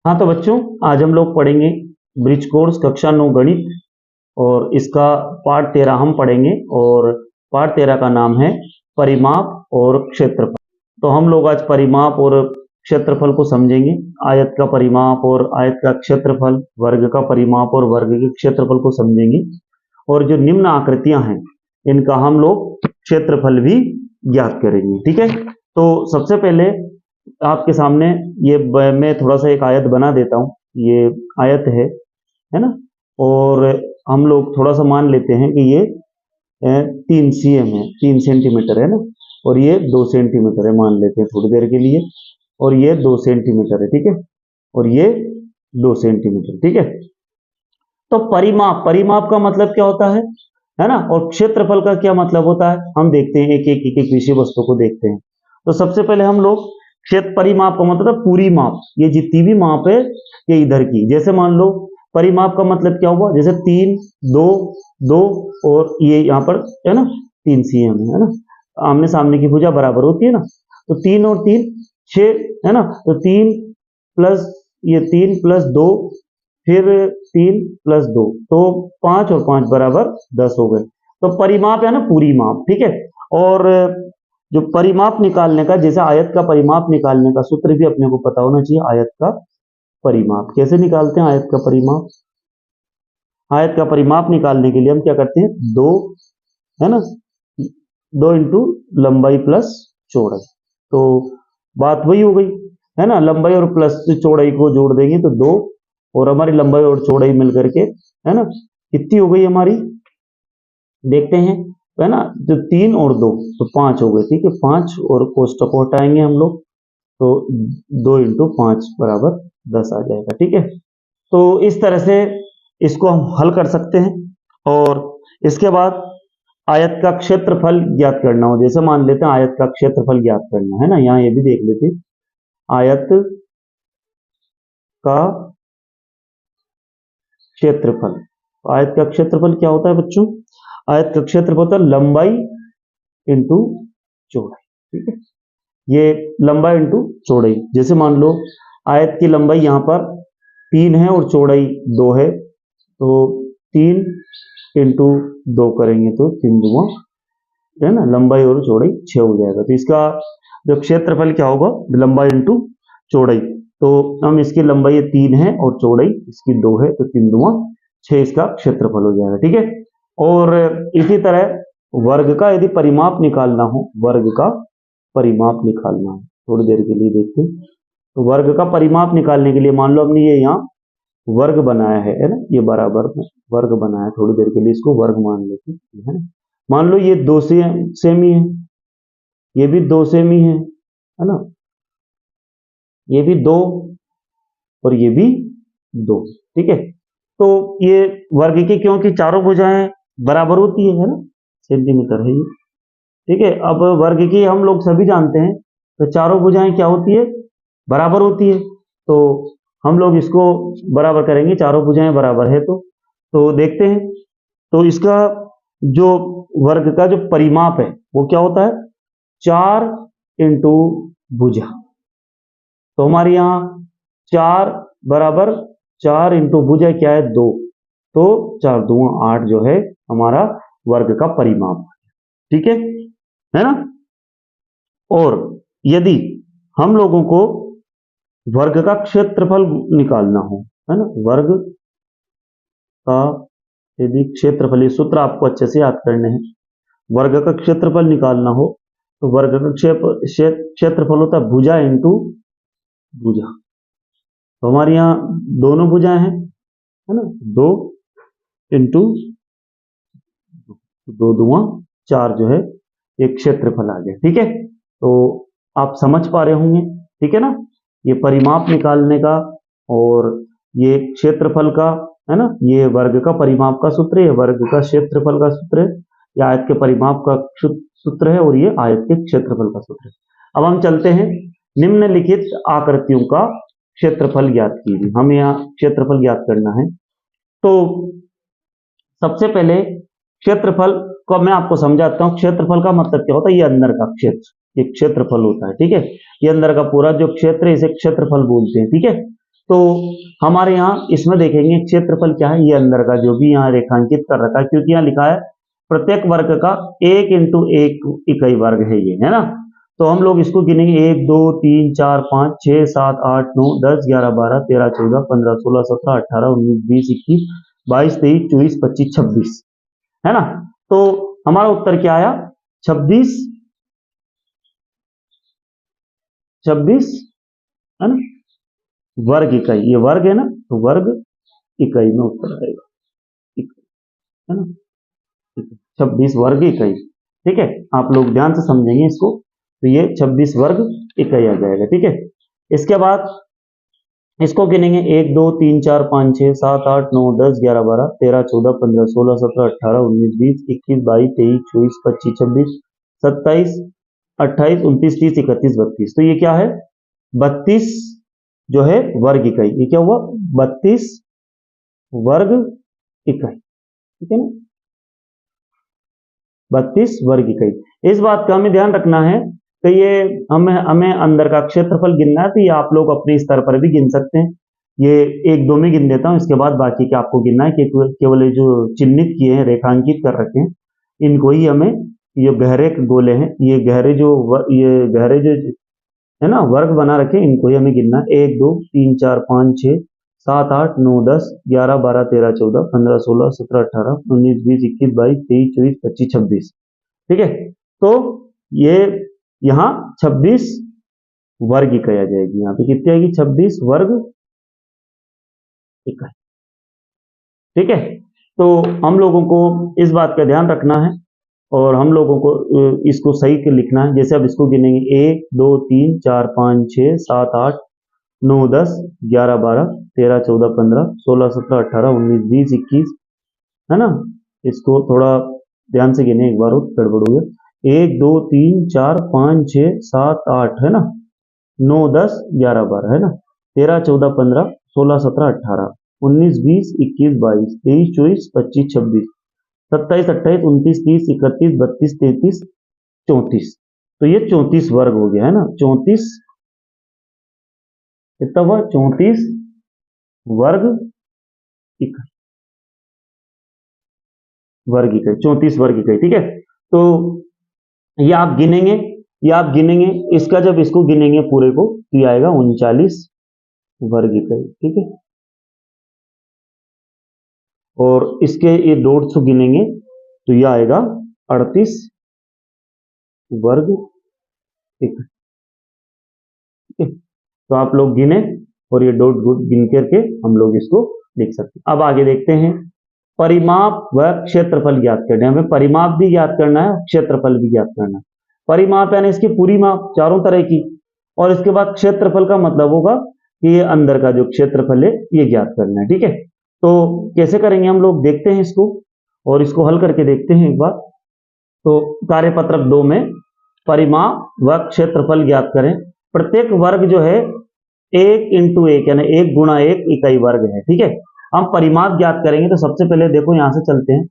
हाँ तो बच्चों, आज हम लोग पढ़ेंगे ब्रिज कोर्स कक्षा 9 गणित, और इसका पाठ 13 हम पढ़ेंगे। और पाठ 13 का नाम है परिमाप और क्षेत्रफल। तो हम लोग आज परिमाप और क्षेत्रफल को समझेंगे। आयत का परिमाप और आयत का क्षेत्रफल, वर्ग का परिमाप और वर्ग के क्षेत्रफल को समझेंगे। और जो निम्न आकृतियां हैं इनका हम लोग क्षेत्रफल भी ज्ञात करेंगे। ठीक है, तो सबसे पहले आपके सामने ये मैं थोड़ा सा एक आयत बना देता हूँ। ये आयत है ना। और हम लोग थोड़ा सा मान लेते हैं कि ये 3 cm है, 3 सेंटीमीटर है ना। और ये 2 सेंटीमीटर है, मान लेते हैं थोड़ी देर के लिए। और ये 2 सेंटीमीटर है, ठीक है। और ये 2 सेंटीमीटर, ठीक है। तो परिमाप, परिमाप का मतलब क्या होता है ना। और क्षेत्रफल का क्या मतलब होता है, हम देखते हैं एक एक विषय वस्तु को देखते हैं। तो सबसे पहले हम लोग क्षेत्र परिमाप का मतलब पूरी माप, ये जितनी भी माप है ये इधर की। जैसे मान लो परिमाप का मतलब क्या हुआ, जैसे 3, 2, 2 और ये यहाँ पर है ना 3 cm है ना। आमने सामने की भुजा बराबर होती है ना। तो 3 और 3 6 है ना। तो 3 प्लस ये 3 प्लस 2, फिर 3 प्लस 2, तो 5 और 5 बराबर 10 हो गए। तो परिमाप है ना पूरी माप, ठीक है। और जो परिमाप निकालने का, जैसे आयत का परिमाप निकालने का सूत्र भी अपने को पता होना चाहिए। आयत का परिमाप कैसे निकालते हैं, आयत का परिमाप। आयत का परिमाप निकालने के लिए हम क्या करते हैं, 2 है ना, 2 इंटू लंबाई प्लस चौड़ाई। तो बात वही हो गई है ना, लंबाई और प्लस चौड़ाई को जोड़ देंगे तो 2, और हमारी लंबाई और चौड़ाई मिलकर के है ना कितनी हो गई हमारी, देखते हैं है ना। जो 3 और 2 तो 5 हो गए, ठीक है। 5 और कोष्टक को हटाएंगे हम लोग, तो 2 इंटू 5 बराबर 10 आ जाएगा, ठीक है। तो इस तरह से इसको हम हल कर सकते हैं। और इसके बाद आयत का क्षेत्रफल ज्ञात करना हो, जैसे मान लेते हैं आयत का क्षेत्रफल ज्ञात करना है ना। यहाँ ये भी देख लेते हैं, आयत का क्षेत्रफल। आयत का क्षेत्रफल क्या होता है बच्चों, आयत का क्षेत्रफल होता है लंबाई इंटू चौड़ाई, ठीक है। ये लंबाई इंटू चौड़ाई, जैसे मान लो आयत की लंबाई यहाँ पर 3 है और चौड़ाई 2 है, तो 3 इंटू 2 करेंगे तो 3 दूना है ना, लंबाई और चौड़ाई 6 हो जाएगा। तो इसका जो क्षेत्रफल क्या होगा, लंबाई इंटू चौड़ाई। तो हम इसकी लंबाई 3 है और चौड़ाई इसकी 2 है, तो 3 दूना 6 इसका क्षेत्रफल हो जाएगा, ठीक है। और इसी तरह वर्ग का यदि परिमाप निकालना हो, वर्ग का परिमाप निकालना है, थोड़ी देर के लिए देखते हैं। तो वर्ग का परिमाप निकालने के लिए मान लो हमने ये यहाँ वर्ग बनाया है ना, ये बराबर में वर्ग बनाया है, थोड़ी देर के लिए इसको वर्ग मान लेते हैं, है ना। मान लो ये 2 सेमी है, ये भी 2 सेमी है ना, ये भी 2 और ये भी 2, ठीक है। तो ये वर्ग की, क्योंकि चारों भुजाएं बराबर होती है ना, सेंटीमीटर है ये, ठीक है। अब वर्ग की हम लोग सभी जानते हैं, तो चारों भुजाएं क्या होती है, बराबर होती है। तो हम लोग इसको बराबर करेंगे, चारों भुजाएं बराबर है तो देखते हैं। तो इसका जो वर्ग का जो परिमाप है वो क्या होता है, 4 इंटू भुजा। तो हमारे यहाँ 4 बराबर 4 इंटू भुजा क्या है, 2, तो 4 दूना 8 जो है हमारा वर्ग का परिमाप, ठीक है ना। और यदि हम लोगों को वर्ग का क्षेत्रफल निकालना हो, है ना, वर्ग का यदि क्षेत्रफल, ये सूत्र आपको अच्छे से याद करने हैं। वर्ग का क्षेत्रफल निकालना हो तो वर्ग का क्षेत्रफल होता है भुजा इंटू भुजा। तो हमारे यहाँ दोनों भुजाएं हैं, है ना, 2 इंटू 2 दूना 4 जो है एक क्षेत्रफल आ गया, ठीक है। तो आप समझ पा रहे होंगे, ठीक है ना, ये परिमाप निकालने का और ये क्षेत्रफल का, है ना। ये वर्ग का परिमाप का सूत्र है, वर्ग का क्षेत्रफल का सूत्र है, ये आयत के परिमाप का सूत्र है, और ये आयत के क्षेत्रफल का सूत्र है। अब हम चलते हैं, निम्नलिखित आकृतियों का क्षेत्रफल ज्ञात कीजिए। हमें यहाँ क्षेत्रफल ज्ञात करना है। तो सबसे पहले क्षेत्रफल को मैं आपको समझाता हूं। क्षेत्रफल का मतलब क्या होता है, ये अंदर का क्षेत्र, ये क्षेत्रफल होता है, ठीक है। ये अंदर का पूरा जो क्षेत्र है इसे क्षेत्रफल बोलते हैं, ठीक है। तो हमारे यहाँ इसमें देखेंगे क्षेत्रफल क्या है, ये अंदर का जो भी यहाँ रेखांकित कर रखा है, क्योंकि यहाँ लिखा है प्रत्येक वर्ग का 1 इंटू 1 इकाई वर्ग है ये, है ना। तो हम लोग इसको गिनेंगे 1 2 3 4 5 6 7 8 9 10 11 12 13 14 15 16 17 18 19 20 21 22 23 24 25 26, है ना। तो हमारा उत्तर क्या आया, 26 है ना, वर्ग इकाई, ये वर्ग है ना, तो वर्ग इकाई में उत्तर आएगा, है ना, 26 वर्ग इकाई। ठीक है, आप लोग ध्यान से समझेंगे इसको, तो ये 26 वर्ग इकाई आ जाएगा। ठीक है, इसके बाद इसको गिनेंगे 1 2 3 4 5 6 7 8 9 10 11 12 13 14 15 16 17 18 19 20 21 22 23 24 25 26 27 28 29 30 31 32, तो ये क्या है, 32 जो है वर्ग इकाई, ये क्या हुआ, 32 वर्ग इकाई। ठीक है ना, 32 वर्ग इकाई। इस बात का हमें ध्यान रखना है तो ये हमें हमें अंदर का क्षेत्रफल गिनना है, तो ये आप लोग अपने स्तर पर भी गिन सकते हैं। ये 1 2 में गिन देता हूं, इसके बाद बाकी के आपको गिनना है, केवल ये जो चिन्हित किए हैं, रेखांकित कर रखे हैं, इनको ही हमें, ये गहरे गोले हैं, ये गहरे जो है ना वर्ग बना रखे, इनको ही हमें गिनना है। 1 2 3 4 5 6 7 8 9 10 11 12 13 14 15 16 17 18 19 20 21 22 23 24 25 26। ठीक है, तो ये यहाँ 26 वर्ग इकाई आ जाएगी, यहाँ पे कितनी आएगी, 26 वर्ग इकाई। ठीक है, तो हम लोगों को इस बात का ध्यान रखना है और हम लोगों को इसको सही के लिखना है। जैसे अब इसको गिनेंगे 1 2 3 4 5 6 7 8 9 10 11 12 13 14 15 16 17 18 19 20 21, है ना। इसको थोड़ा ध्यान से गिने, एक बार और गड़बड़ हो गया। 1 2 3 4 5 6 7 8, है ना, 9 10 11 12, है ना, 13 14 15 16 17 18 19 20 21 22 23 24 25 26 27 28 29 30 31 32 33 34, तो ये 34 वर्ग हो गया, है ना। 34 कितना हुआ, 34 वर्ग इकाई, वर्ग इकाई, 34 वर्ग इकाई। ठीक है, तो ये आप गिनेंगे, इसका जब इसको गिनेंगे पूरे को, तो ये आएगा 39 वर्ग इकाई। ठीक है, और इसके ये 150 गिनेंगे तो ये आएगा 38 वर्ग इकाई। ठीक है, तो आप लोग गिने और ये डॉट गिन करके हम लोग इसको लिख सकते हैं। अब आगे देखते हैं, परिमाप व क्षेत्रफल ज्ञात करना है। हमें परिमाप भी ज्ञात करना है, क्षेत्रफल भी ज्ञात करना है। परिमाप यानी इसकी पूरी माप चारों तरह की, और इसके बाद क्षेत्रफल का मतलब होगा कि ये अंदर का जो क्षेत्रफल है ये ज्ञात करना है। ठीक है, तो कैसे करेंगे हम लोग, देखते हैं इसको और इसको हल करके देखते हैं एक बार। तो कार्यपत्रक 2 में परिमाप व क्षेत्रफल ज्ञात करें। प्रत्येक वर्ग जो है 1 इंटू 1 यानी 1 गुणा 1 इकाई वर्ग है। ठीक है, हम परिमाप ज्ञात करेंगे तो सबसे पहले देखो यहां से चलते हैं,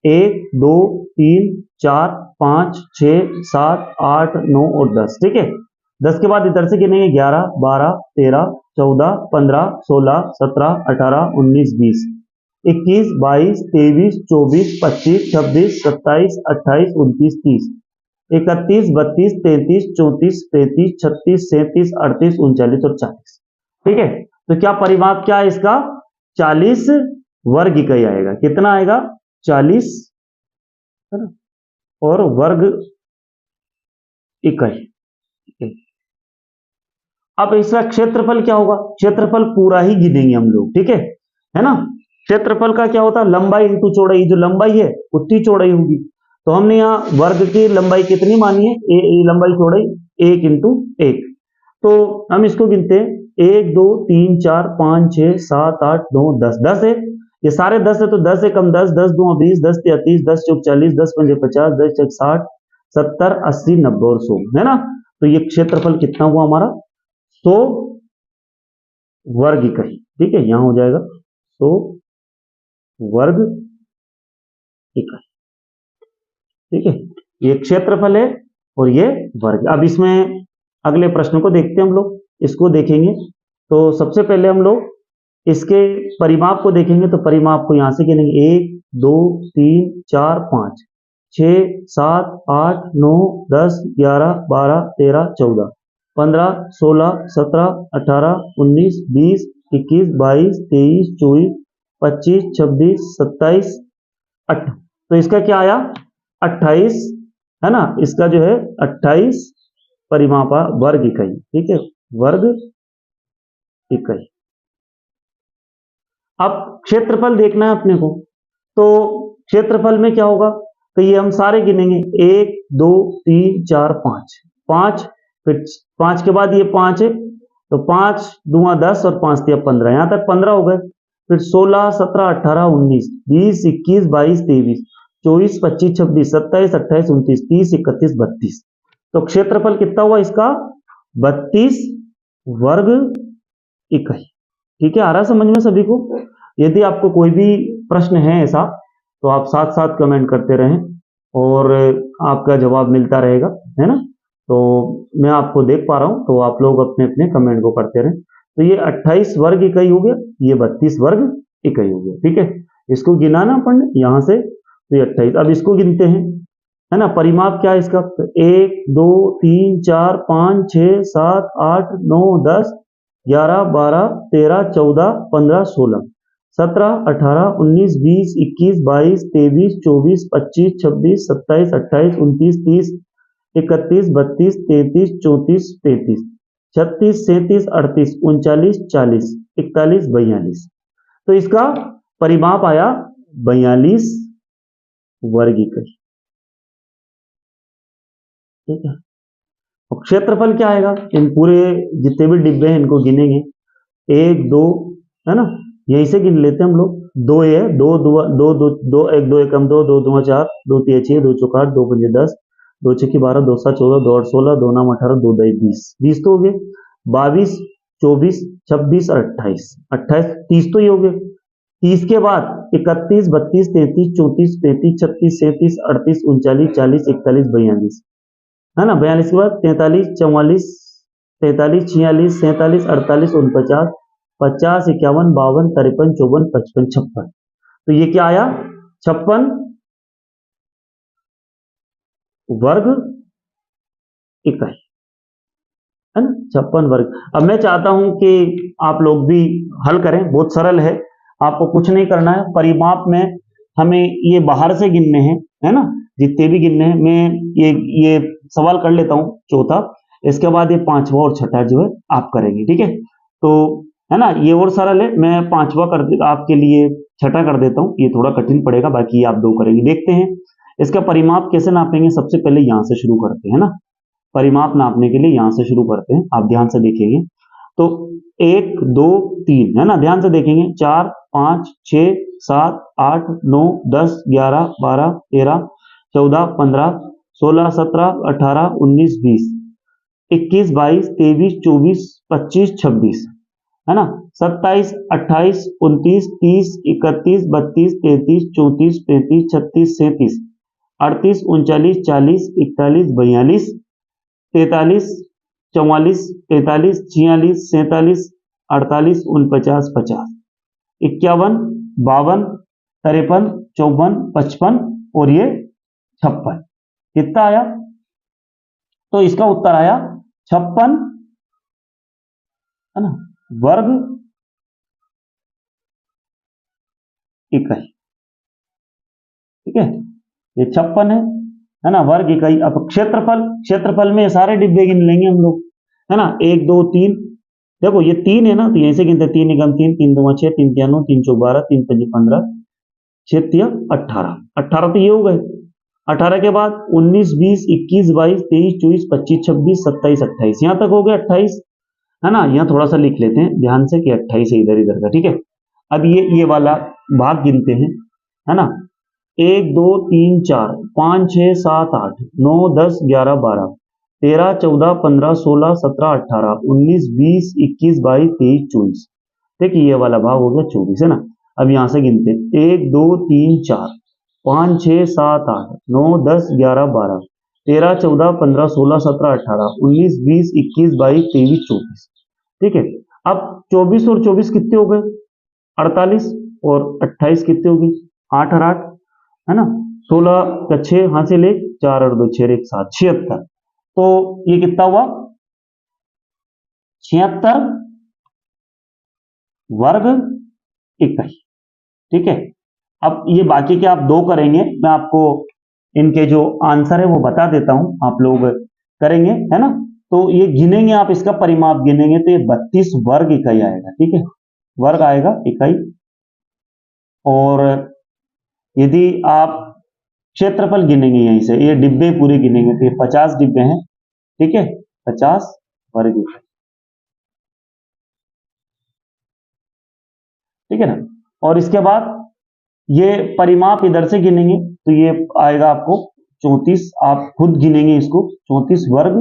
1 2 3 4 5 6 7 8 9 और 10। ठीक है, 10 के बाद इधर से गिनेंगे 11 12 13 14 15 16 17 18 19 20 21 22 23 24 25 26 27 28 29 30 31 32 33 34 35 36 37 38 39 और 40। ठीक है, तो क्या परिमाप क्या है इसका, 40 वर्ग इकाई आएगा। कितना आएगा, 40, है ना, और वर्ग इकाई। अब इसका क्षेत्रफल क्या होगा, क्षेत्रफल पूरा ही गिनेंगे हम लोग। ठीक है ना। क्षेत्रफल का क्या होता है, लंबाई इंटू चौड़ाई, जो लंबाई है उतनी चौड़ाई होगी। तो हमने यहाँ वर्ग की लंबाई कितनी मानी है, लंबाई चौड़ाई 1 इंटू 1। तो हम इसको गिनते हैं, 1 2 3 4 5 6 7 8 9 10, 10 है, ये सारे 10 है, तो 10 से कम 10, 10 2 20, 10 3 30, 10 चौक 40, 10 पंजे 50, 10 छक 60 70 80 90 और 100, है ना। तो ये क्षेत्रफल कितना हुआ हमारा, 100 वर्ग इकाई। ठीक है, यहां हो जाएगा 100 वर्ग इकाई। ठीक है, ये क्षेत्रफल है और ये वर्ग। अब इसमें अगले प्रश्न को देखते हैं हम लोग, इसको देखेंगे। तो सबसे पहले हम लोग इसके परिमाप को देखेंगे। तो परिमाप को यहां से गिनेंगे 1 2 3 4 5 6 7 8 9 10 11 12 13 14 15 16 17 18 19 20 21 22 23 24 25 26 27 8। तो इसका क्या आया 28, है ना। इसका जो है 28 परिमाप वर्ग इकाई, ठीक है, वर्ग इकाई। अब क्षेत्रफल देखना है अपने को। तो क्षेत्रफल में क्या होगा, तो ये हम सारे गिनेंगे 1 2 3 4 5 5, फिर 5 के बाद ये 5 है, तो 5 दूना 10 और 5 तिया 15, यहां तक 15 हो गए। फिर 16 17 18 19 20 21 22 23 24 25 26 27 28 29 30 31 32। तो क्षेत्रफल कितना हुआ इसका 32 वर्ग इकाई। ठीक है, आ रहा समझ में सभी को। यदि आपको कोई भी प्रश्न है ऐसा तो आप साथ साथ कमेंट करते रहें और आपका जवाब मिलता रहेगा, है ना। तो मैं आपको देख पा रहा हूं, तो आप लोग अपने अपने कमेंट को करते रहें। तो ये 28 वर्ग इकाई हो गया, ये 32 वर्ग इकाई हो गया। ठीक है, इसको गिना ना अपन यहां से, तो ये 28। अब इसको गिनते हैं, है ना। परिमाप क्या है इसका 1 2 3 4 5 6 7 8 9 10 11 12 13 14 15 16 17 18 19 20 21 22 23 24 25 26 27 28 29 30 31 32 33 34 35 36 37 38 39 40 41 42। तो इसका परिमाप आया 42 वर्ग इकाई। ठीक है, और क्षेत्रफल क्या आएगा, इन पूरे जितने भी डिब्बे हैं इनको गिनेंगे 1 2, है ना, यहीं से गिन लेते हैं हम लोग। 2 है, 2 2 2 2 2 1 2 एकम 2 2 2 4 2 3 6 2 4 8 2 5 10 2 6 12 2 7 14 2 8 16 2 9 18 2 2 20 20 तो हो गए। 22 24 26 और 28 28 30 तो ये हो गए। 30 के बाद 31 32 33 34 35 36 37 38 39 40 41 42, है ना। 42 के बाद 43 44 43 46 47 48 49 50 51 52 53 54 55 56। तो ये क्या आया 56 वर्ग इकाई, है ना, 56 वर्ग। अब मैं चाहता हूं कि आप लोग भी हल करें, बहुत सरल है, आपको कुछ नहीं करना है। परिमाप में हमें ये बाहर से गिनने हैं, है ना, जितने भी गिनने हैं। मैं ये सवाल कर लेता हूं चौथा, इसके बाद ये पांचवा और छठा जो है आप करेंगे। ठीक है, तो है ना, ये और सरल है। मैं पांचवा कर आपके लिए छठा कर देता हूं, ये थोड़ा कठिन पड़ेगा, बाकी आप दो करेंगे। देखते हैं इसका परिमाप कैसे नापेंगे। सबसे पहले यहां से शुरू करते हैं ना, परिमाप नापने के लिए यहां से शुरू करते हैं। आप ध्यान से देखेंगे तो 1 2 3, है ना, ध्यान से देखेंगे 4 5 6 7 8 9 10 11 12 13 14 15 16 17 18 19 20 21 22 23 24 25 26, है ना, 27 28 29 30 31 32 33 34 35 36 37 38 39 40 41 42 43 44 45 46 47 48 49 50 51 52 53 54 55 और ये 56। कितना आया, तो इसका उत्तर आया 56, है ना, वर्ग इकाई। ठीक है, ये 56 है ना, वर्ग इकाई। अब क्षेत्रफल, क्षेत्रफल में सारे डिब्बे गिन लेंगे हम लोग, है ना। 1 2 3, देखो ये 3 है ना, तो यहीं से गिनते 3 एकम 3 3 2 6 3 3 9 3 4 12 3 5 15 6 3 18 18 तो ये हो गए। 18 के बाद 19 20 21 22 23 24 25 26 27 28, यहां तक हो गया 28, है ना। यहां थोड़ा सा लिख लेते हैं ध्यान से कि 28 है इधर इधर का। ठीक है, अब ये वाला भाग गिनते हैं, है ना। 1 2 3 4 5 6 7 8 9 10 11 12 13 14 15 16 17 18 19 20 21 22 23 24। देखिए ये वाला भाग हो गया 24, है ना। अब यहां से गिनते 1 2 3 4 5 6 7 8 9 10 11 12 13 14 15 16 17 18 19 20 21 22 23 24। ठीक है, अब 24 और 24 कितने हो गए? 48 और 28 कितने होगी? 8 और 8 है ना, 16 का 6 हासिल 1, 4 और 2 6 1 7 76। तो ये कितना हुआ? 76 वर्ग इकाई। ठीक है, अब ये बाकी के आप दो करेंगे, मैं आपको इनके जो आंसर है वो बता देता हूं, आप लोग करेंगे है ना। तो ये गिनेंगे आप, इसका परिमाप गिनेंगे तो ये 32 वर्ग इकाई आएगा। ठीक है, वर्ग आएगा इकाई। और यदि आप क्षेत्रफल गिनेंगे यहीं से, ये डिब्बे पूरे गिनेंगे तो ये 50 डिब्बे हैं। ठीक है, 50 वर्ग इकाई। ठीक है ना। और इसके बाद ये परिमाप इधर से गिनेंगे तो ये आएगा आपको 34, आप खुद गिनेंगे इसको, 34 वर्ग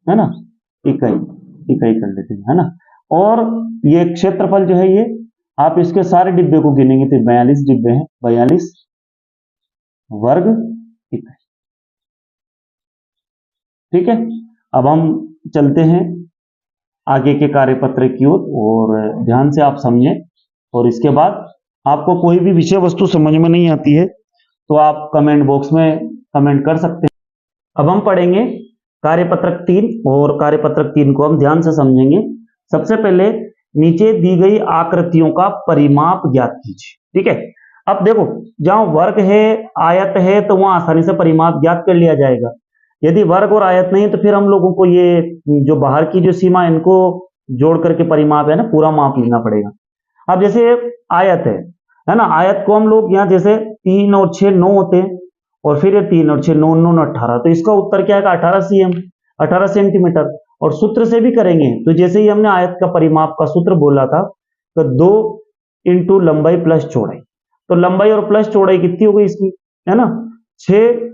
है ना इकाई। इकाई कर लेते हैं है ना। और ये क्षेत्रफल जो है ये आप इसके सारे डिब्बे को गिनेंगे तो 42 डिब्बे हैं, 42 वर्ग इकाई। ठीक है, अब हम चलते हैं आगे के कार्यपत्र की ओर, और ध्यान से आप समझें। और इसके बाद आपको कोई भी विषय वस्तु समझ में नहीं आती है तो आप कमेंट बॉक्स में कमेंट कर सकते हैं। अब हम पढ़ेंगे कार्यपत्रक 3, और कार्यपत्रक 3 को हम ध्यान से समझेंगे। सबसे पहले नीचे दी गई आकृतियों का परिमाप ज्ञात कीजिए। ठीक है, अब देखो जहां वर्ग है, आयत है, तो वहां आसानी से परिमाप ज्ञात कर लिया जाएगा। यदि वर्ग और आयत नहीं तो फिर हम लोगों को ये जो बाहर की जो सीमा है इनको जोड़ करके परिमाप है ना पूरा माप लेना पड़ेगा। अब जैसे आयत है ना, आयत को हम लोग यहाँ जैसे 3 और 6 9 होते हैं, और फिर ये 3 और 6 9 9 18, तो इसका उत्तर क्या है? 18 cm, 18 सेंटीमीटर। और सूत्र से भी करेंगे तो जैसे ही हमने आयत का परिमाप का सूत्र बोला था, तो 2 इंटू लंबाई प्लस चौड़ाई, तो लंबाई और प्लस चौड़ाई कितनी हो गई इसकी, है ना, 6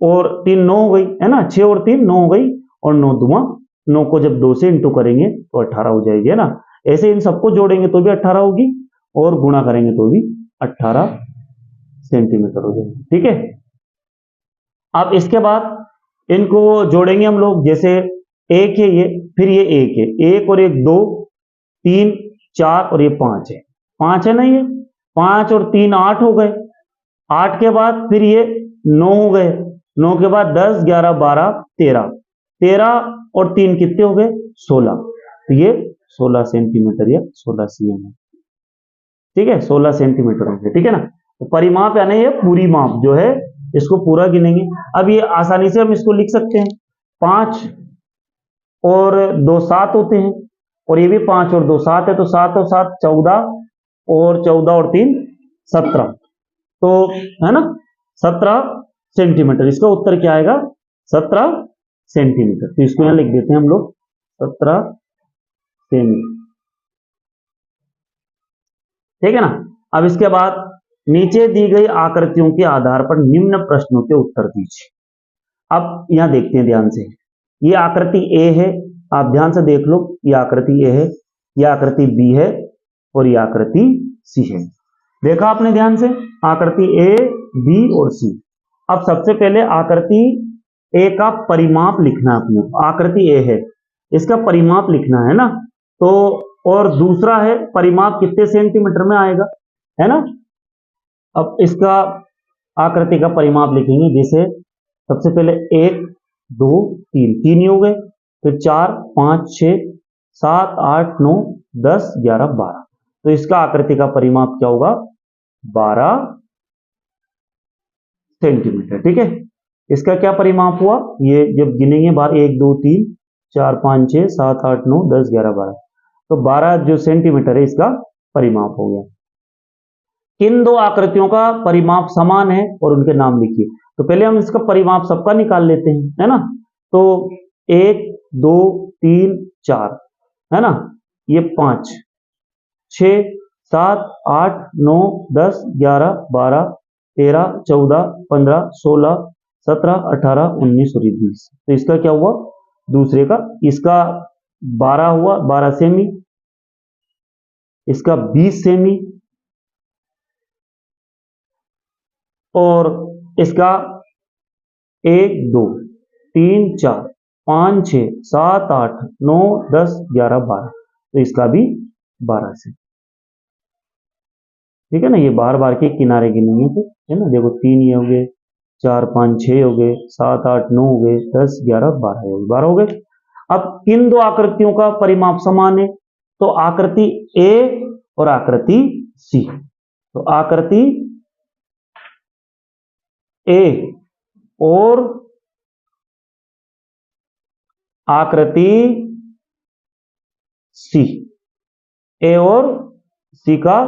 और 3 9 हो गई, है ना, 6 और 3 9 हो गई, और 9 दुआ 9 को जब 2 से इंटू करेंगे तो 18 हो जाएगी, है ना। ऐसे इन सबको जोड़ेंगे तो भी 18 होगी, और गुणा करेंगे तो भी 18 सेंटीमीटर हो जाएगी। ठीक है, अब इसके बाद इनको जोड़ेंगे हम लोग, जैसे एक है ये, फिर ये एक है, एक और एक 2 3 4 और ये 5 है, 5 है ना, ये 5 और 3 8 हो गए, 8 के बाद फिर ये 9 हो गए, 9 के बाद 10 11 12 13, 13 और 3 कितने हो गए? 16, तो ये 16 सेंटीमीटर या 16 cm है। ठीक है, 16 सेंटीमीटर हो गए। ठीक है ना, तो परिमाप यानी ये पूरी माप जो है इसको पूरा गिनेंगे। अब ये आसानी से हम इसको लिख सकते हैं, 5 और 2 7 होते हैं, और ये भी 5 और 2 7 है, तो 7 और 7 14, और 14 और 3 17, तो है ना 17 सेंटीमीटर। इसका उत्तर क्या आएगा? 17 सेंटीमीटर। तो इसको यहां लिख देते हैं हम लोग 17 सेमी। ठीक है ना। अब इसके बाद नीचे दी गई आकृतियों के आधार पर निम्न प्रश्नों के उत्तर दीजिए। अब यहां देखते हैं ध्यान से, ये आकृति ए है, आप ध्यान से देख लो, ये आकृति ए है, ये आकृति बी है, और ये आकृति सी है। देखा आपने ध्यान से, आकृति ए बी और सी। अब सबसे पहले आकृति ए का परिमाप लिखना है अपने, आकृति ए है, इसका परिमाप लिखना है ना। तो और दूसरा है परिमाप कितने सेंटीमीटर में आएगा, है ना। अब इसका आकृति का परिमाप लिखेंगे, जैसे सबसे पहले 1 2 3, 3 ही हो गए, फिर 4 5 6 7 8 9 10 11 12, तो इसका आकृति का परिमाप क्या होगा? 12 सेंटीमीटर। ठीक है, इसका क्या परिमाप हुआ? ये जब गिनेंगे 12 1 2 3 4 5 6 7 8 9 10 11 12, तो 12 जो सेंटीमीटर है इसका परिमाप हो गया। किन दो आकृतियों का परिमाप समान है और उनके नाम लिखिए। तो पहले हम इसका परिमाप सबका निकाल लेते हैं, है ना। तो 1 2 3 4, है ना, ये 5 6 7 8 9 10 11 12 13 14 15 16 17 18 19 और 20, तो इसका क्या हुआ? दूसरे का, इसका 12 हुआ, 12 सेमी, इसका 20 सेमी, और इसका 1 2 3 4 5 6 7 8 9 10 11 12, तो इसका भी 12 से, ठीक है ना। ये बार बार के किनारे गिनेंगे तो, है ना। देखो 3 ये हो गए, 4 5 6 हो गए, 7 8 9 हो गए, 10 11 12 हो गए, 12 हो गए। अब किन दो आकृतियों का परिमाप समान है? तो आकृति ए और आकृति सी। तो आकृति ए और आकृति सी, ए और सी का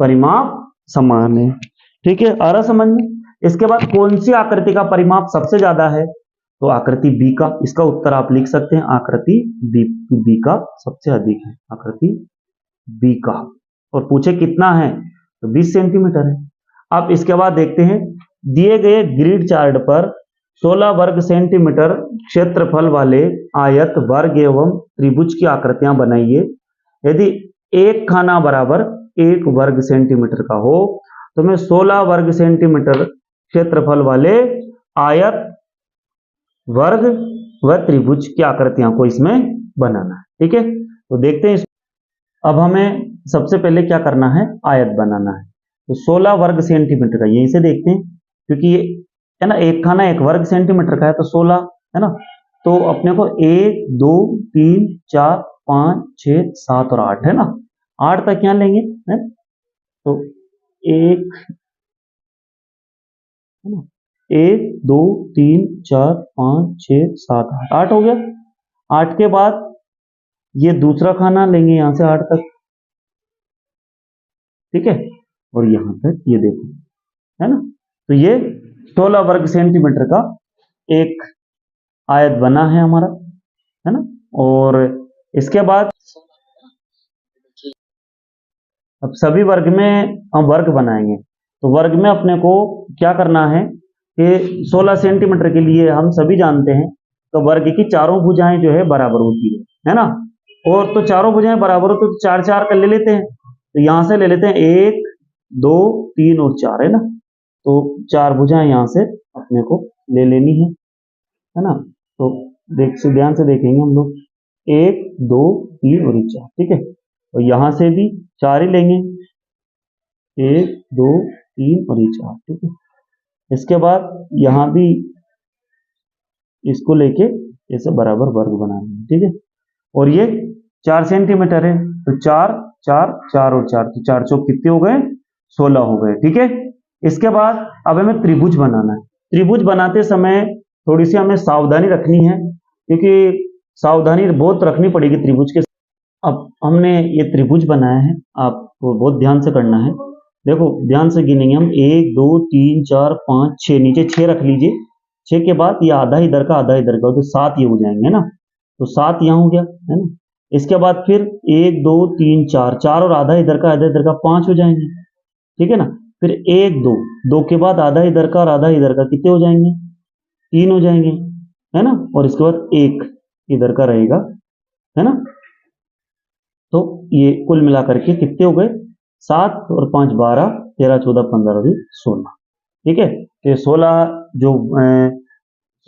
परिमाप समान है, ठीक है। आ रहा समझ में? इसके बाद कौन सी आकृति का परिमाप सबसे ज्यादा है? तो आकृति बी का। इसका उत्तर आप लिख सकते हैं आकृति बी, बी का सबसे अधिक है, आकृति बी का। और पूछे कितना है? तो 20 सेंटीमीटर है। अब इसके बाद देखते हैं, दिए गए ग्रिड चार्ट पर 16 वर्ग सेंटीमीटर क्षेत्रफल वाले आयत, वर्ग एवं त्रिभुज की आकृतियां बनाइए। यदि एक खाना बराबर 1 वर्ग सेंटीमीटर का हो तो मैं 16 वर्ग सेंटीमीटर क्षेत्रफल वाले आयत, वर्ग व त्रिभुज की आकृतियां को इसमें बनाना है, ठीक है। तो देखते हैं। अब हमें सबसे पहले क्या करना है? आयत बनाना है। तो 16 वर्ग सेंटीमीटर का, यहीं से देखते हैं, क्योंकि ये है ना, एक खाना 1 वर्ग सेंटीमीटर का है, तो 16 है ना। तो अपने को 1 2 3 4 5 6 7 और 8 है ना, 8 तक यहाँ लेंगे, है। तो 1 है ना, 1 2 3 4 5 6 7 8, 8 हो गया। 8 के बाद ये दूसरा खाना लेंगे यहां से 8 तक, ठीक है। और यहां तक ये देखो, है ना। तो ये 16 वर्ग सेंटीमीटर का एक आयत बना है हमारा, है ना। और इसके बाद अब सभी वर्ग में हम वर्ग बनाएंगे। तो वर्ग में अपने को क्या करना है कि 16 सेंटीमीटर के लिए हम सभी जानते हैं, तो वर्ग की चारों भुजाएं जो है बराबर होती है ना। और तो चारों भुजाएं बराबर हो तो 4 4 कर ले लेते हैं। तो यहां से ले लेते हैं 1 2 3 और 4, है ना। तो 4 भुजाएं यहां से अपने को ले लेनी है ना। तो ध्यान से देखेंगे हम लोग, 1 2 3 और 4, ठीक है। और यहां से भी 4 ही लेंगे, 1 2 3 और 4, ठीक है। इसके बाद यहां भी इसको लेके ऐसे बराबर वर्ग बनाएंगे, ठीक है। और ये 4 सेंटीमीटर है, तो 4 4 4 और 4, तो 4 चौक कितने हो गए? 16 हो गए, ठीक है। इसके बाद अब हमें त्रिभुज बनाना है। त्रिभुज बनाते समय थोड़ी सी हमें सावधानी रखनी है, क्योंकि सावधानी बहुत रखनी पड़ेगी त्रिभुज के। अब हमने ये त्रिभुज बनाया है, आपको बहुत ध्यान से करना है। देखो ध्यान से गिनेंगे हम, 1 2 3 4 5 6, नीचे 6 रख लीजिए। 6 के बाद ये आधा इधर का आधा इधर का, तो 7 ये हो जाएंगे ना। तो 7 यहाँ हो गया, है ना। इसके बाद फिर 1 2 3 4, 4 और आधा इधर का आधा इधर का 5 हो जाएंगे, ठीक है ना। फिर 1 2, 2 के बाद आधा इधर का और आधा इधर का कितने हो जाएंगे? 3 हो जाएंगे, है ना। और इसके बाद 1 इधर का रहेगा, है ना। तो ये कुल मिलाकर के कितने हो गए? 7 और 5 12, 13 14 15 और 16, ठीक है। तो 16 जो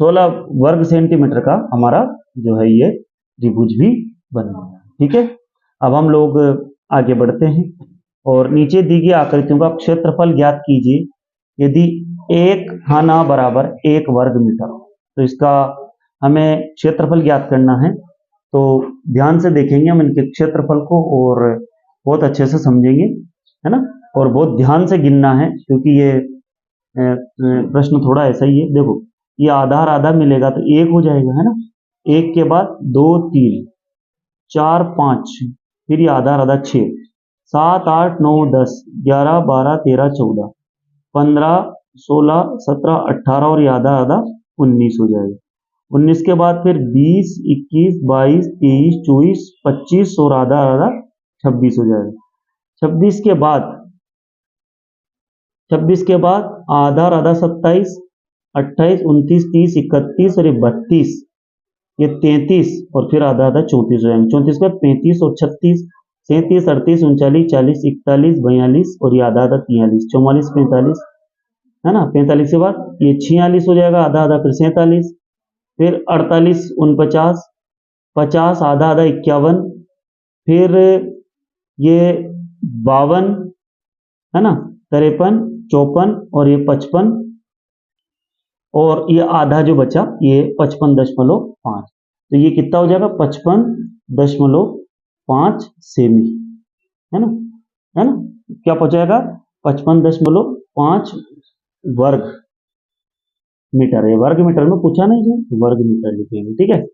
16 वर्ग सेंटीमीटर का हमारा जो है ये त्रिभुज भी बन गया, ठीक है। अब हम लोग आगे बढ़ते हैं और नीचे दी गई आकृतियों का क्षेत्रफल ज्ञात कीजिए। यदि एक खाना बराबर 1 वर्ग मीटर, तो इसका हमें क्षेत्रफल ज्ञात करना है। तो ध्यान से देखेंगे हम इनके क्षेत्रफल को और बहुत अच्छे से समझेंगे, है ना। और बहुत ध्यान से गिनना है, क्योंकि ये प्रश्न थोड़ा ऐसा ही है। देखो ये आधार आधा मिलेगा तो 1 हो जाएगा, है ना। 1 के बाद 2 3 4 5, फिर ये आधार आधा 6 7 8 9 10 11 12 13 14 15 16 17 18 और ये आधा आधा 19 हो जाएगा। 19 के बाद फिर 20 21 22 23 24 25 और आधा आधा 26 हो जाएगा। 26 के बाद आधा और आधा 27 28 29 30 31 और ये 32, ये 33 और फिर आधा आधा 34 हो जाएंगे। 34 के बाद 35 और 36 37 38 39 40 41 42 और ये आधा आधा 43 44 45, है ना। 45 के बाद ये 46 हो जाएगा, आधा आधा फिर 47 फिर 48 49, 50 आधा आधा 51, फिर ये 52 है ना, 53 54 और ये 55, और ये आधा जो बचा ये 55.5। तो ये कितना हो जाएगा 55.5 सेमी, है ना, है ना, क्या पहुंचाएगा 55.5 वर्ग मीटर। ये वर्ग मीटर में पूछा नहीं है, वर्ग मीटर लिखेंगे, ठीक है।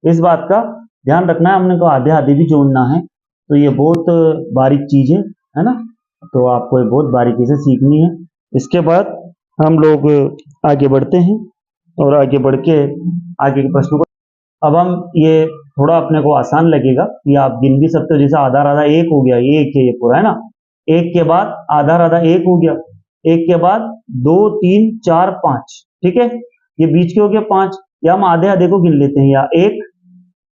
इस बात का ध्यान रखना है, हमने को आधे आधे भी जोड़ना है, तो ये बहुत बारीक चीज है ना, तो आपको ये बहुत बारीकी से सीखनी है। इसके बाद हम लोग आगे बढ़ते हैं और आगे बढ़ के आगे के प्रश्नों को, अब हम ये थोड़ा अपने को आसान लगेगा, ये आप गिन भी सकते हो, जैसे आधा आधा एक हो गया, ये एक है, ये पूरा है ना, एक के बाद आधा आधा एक हो गया, एक के बाद 2 3 4 5, ठीक है, ये बीच के हो गया 5, या हम आधे आधे को गिन लेते हैं, या एक,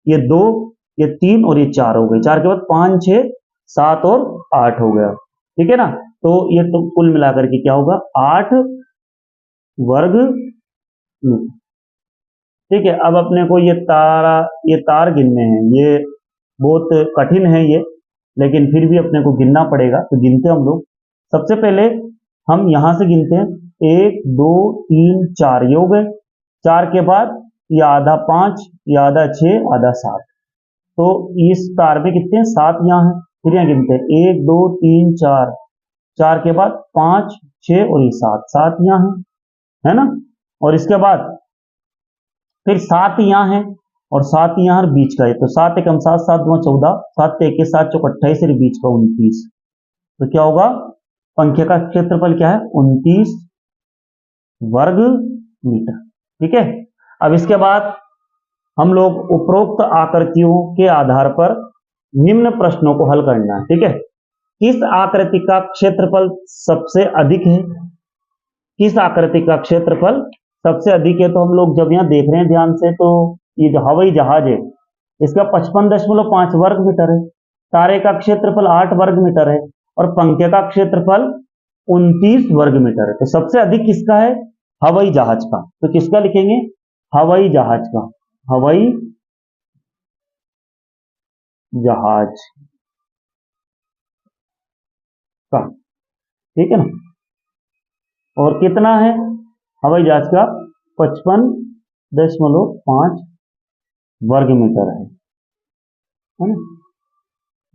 ये 2, ये 3 और ये 4 हो गए, 4 के बाद 5 6 7 और 8 हो गया, ठीक है ना। तो ये तो कुल मिलाकर के क्या होगा 8 वर्ग मीटर, ठीक है। अब अपने को ये तार गिनने हैं, ये बहुत कठिन है ये, लेकिन फिर भी अपने को गिनना पड़ेगा, तो गिनते हम लोग। सबसे पहले हम यहां से गिनते हैं, 1 2 3 4 ये हो गए, 4 के बाद ये आधा 5, ये आधा 6, आधा 7, तो इस तार में कितने 7 यहाँ है, फिर यहाँ गिनते हैं 1 2 3 4, 4 के बाद 5 6 और ये 7, 7 यहाँ है ना, और इसके बाद फिर 7 यहाँ है और 7 यहाँ बीच का है, तो 7 एकम 7 7 दूना 14, 7 एक 7 चौक 28 और बीच का 29, तो क्या होगा पंखे का क्षेत्रफल क्या है 29 वर्ग मीटर, ठीक है। अब इसके बाद हम लोग उपरोक्त आकृतियों के आधार पर निम्न प्रश्नों को हल करना है, ठीक है। किस आकृति का क्षेत्रफल सबसे अधिक है, किस आकृति का क्षेत्रफल सबसे अधिक है, तो हम लोग जब यहाँ देख रहे हैं ध्यान से, तो ये जो हवाई जहाज है इसका 55.5 वर्ग मीटर है, तारे का क्षेत्रफल 8 वर्ग मीटर है, और पंखे का क्षेत्रफल 29 वर्ग मीटर है। तो सबसे अधिक किसका है हवाई जहाज का, तो किसका लिखेंगे हवाई जहाज का, हवाई जहाज का, ठीक है ना। और कितना है हवाई जहाज का 55.5 वर्ग मीटर है ना,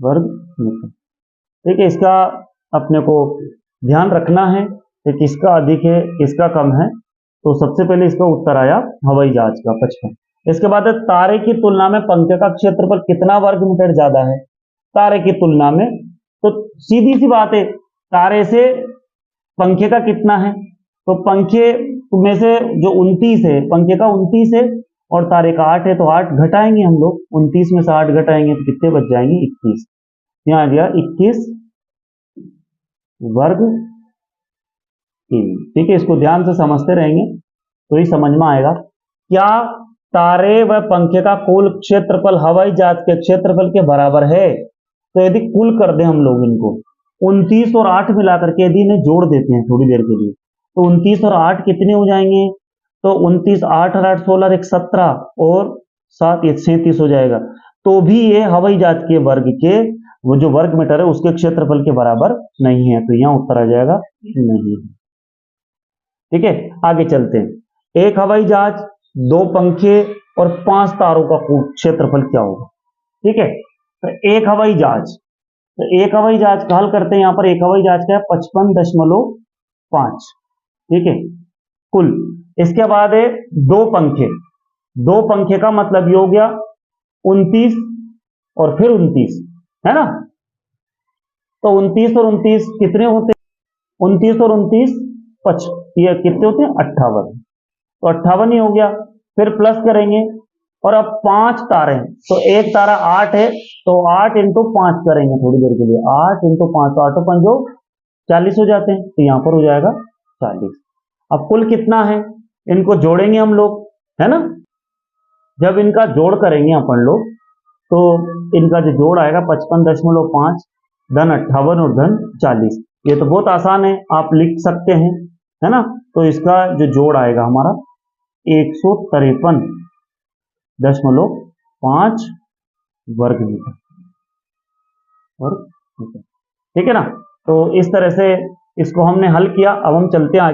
वर्ग मीटर, ठीक है। इसका अपने को ध्यान रखना है कि किसका अधिक है किसका कम है, तो सबसे पहले इसका उत्तर आया हवाई जहाज का 55। इसके बाद है तारे की तुलना में पंखे का क्षेत्रफल कितना वर्ग मीटर ज्यादा है, तारे की तुलना में, तो सीधी सी बात है तारे से पंखे का कितना है, तो पंखे में से जो 29 है, पंखे का 29 है और तारे का 8 है, तो 8 घटाएंगे हम लोग, 29 में से 8 घटाएंगे तो कितने बच जाएंगे 21, यहाँ आ गया 21 वर्ग किमी, ठीक है। इसको ध्यान से समझते रहेंगे तो ही समझ में आएगा। क्या तारे व पंखे का कुल क्षेत्रफल हवाई जहाज के क्षेत्रफल के बराबर है, तो यदि कुल कर दे हम लोग इनको 29 और 8 मिलाकर के यदि इन्हें जोड़ देते हैं थोड़ी देर के लिए, तो 29 और 8 कितने हो जाएंगे, तो 29 8 और 8 16 एक 17 और 7 एक 37 हो जाएगा, तो भी ये हवाई जहाज के वर्ग के वो जो वर्ग मीटर है उसके क्षेत्रफल के बराबर नहीं है, तो यहां उत्तर आ जाएगा नहीं, ठीक है। आगे चलते हैं, एक हवाई जहाज 2 पंखे और 5 तारों का क्षेत्रफल क्या होगा, ठीक है। तो एक हवाई जहाज, तो एक हवाई जहाज का हल करते हैं, यहां पर एक हवाई जहाज का है 55.5, ठीक है कुल। इसके बाद है 2 पंखे, 2 पंखे का मतलब ये हो गया 29 और फिर 29 है ना, तो 29 और 29 कितने होते हैं 29 और 29 ये कितने होते हैं 58, तो 58 ही हो गया, फिर प्लस करेंगे, और अब 5 तारे हैं, तो एक तारा 8 है, तो 8 इंटू 5 करेंगे थोड़ी देर के लिए, 8 इंटू 5, तो 8 5 40 हो जाते हैं, तो यहां पर हो जाएगा 40। अब कुल कितना है इनको जोड़ेंगे हम लोग, है ना, जब इनका जोड़ करेंगे अपन लोग तो इनका जो जोड़ आएगा 55.5 धन 58 और धन 40, ये तो बहुत आसान है आप लिख सकते हैं, है ना। तो इसका जो जोड़ आएगा हमारा 153 0.5 वर्ग मीटर। ठीक है ना। तो इस तरह से इसको हमने हल किया। अब हम चलते हैं